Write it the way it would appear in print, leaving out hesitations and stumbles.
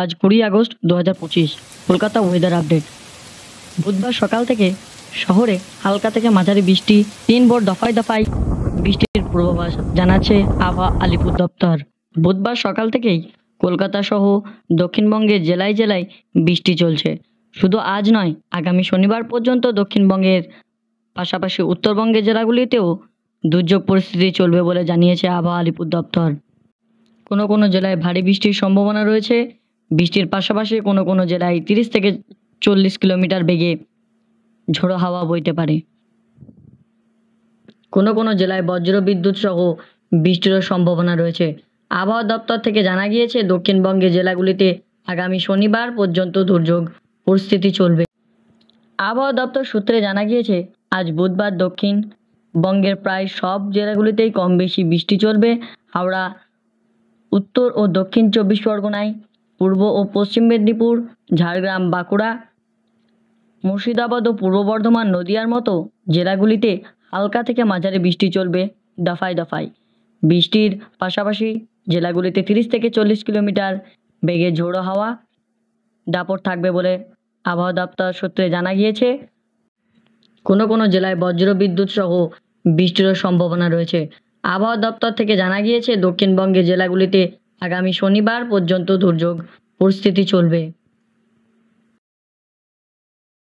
আজ 20 August 2025। Kolkata weather update. বুধবার সকাল থেকে শহরে হালকা থেকে মাঝারি বৃষ্টি, 3 ভোর দফায় দফায় বৃষ্টির পূর্বাভাস জানাচ্ছে আবহাওয়া আলিপুর দপ্তর। বুধবার সকাল থেকেই কলকাতা সহ দক্ষিণবঙ্গের জেলায় জেলায় বৃষ্টি চলছে। শুধু আজ নয়, আগামী শনিবার পর্যন্ত দক্ষিণবঙ্গের পাশাপাশি উত্তরবঙ্গের জেলাগুলিতেও দুর্যোগ পরিস্থিতি চলবে বলে জানিয়েছে আবহাওয়া আলিপুর দপ্তর। কোনো কোনো জেলায় ভারী বৃষ্টির সম্ভাবনা রয়েছে। বৃষ্টির পাশাপাশি কোনো কোনো জেলায় 30 থেকে 40 কিলোমিটার বেগে ঝোড়ো হাওয়া বইতে পারে। কোনো কোনো জেলায় বজ্রবিদ্যুৎ সহ বৃষ্টিরও সম্ভাবনা রয়েছে। আবহাওয়া দপ্তর থেকে জানা গিয়েছে, দক্ষিণবঙ্গের জেলাগুলিতে আগামী শনিবার পর্যন্ত দুর্যোগ পরিস্থিতি চলবে। আবহাওয়া দপ্তর সূত্রে জানা গিয়েছে, আজ বুধবার দক্ষিণবঙ্গের প্রায় সব জেলাগুলিতেই কম বেশি বৃষ্টি চলবে। হাওড়া, উত্তর ও দক্ষিণ 24 পরগনায়, পূর্ব ও পশ্চিম মেদিনীপুর, ঝাড়গ্রাম, বাঁকুড়া, মুর্শিদাবাদ ও পূর্ব বর্ধমান, নদিয়ার মতো জেলাগুলিতে হালকা থেকে মাঝারি বৃষ্টি চলবে দফায় দফায়। বৃষ্টির পাশাপাশি জেলাগুলিতে 30 থেকে 40 কিলোমিটার বেগে ঝোড়ো হাওয়া দাপট থাকবে বলে আবহাওয়া দপ্তর সূত্রে জানা গিয়েছে। কোনো কোনো জেলায় বজ্রবিদ্যুৎ সহ বৃষ্টিরও সম্ভাবনা রয়েছে। আবহাওয়া দপ্তর থেকে জানা গিয়েছে, দক্ষিণবঙ্গের জেলাগুলিতে আগামী শনিবার পর্যন্ত দুর্যোগ পরিস্থিতি চলবে।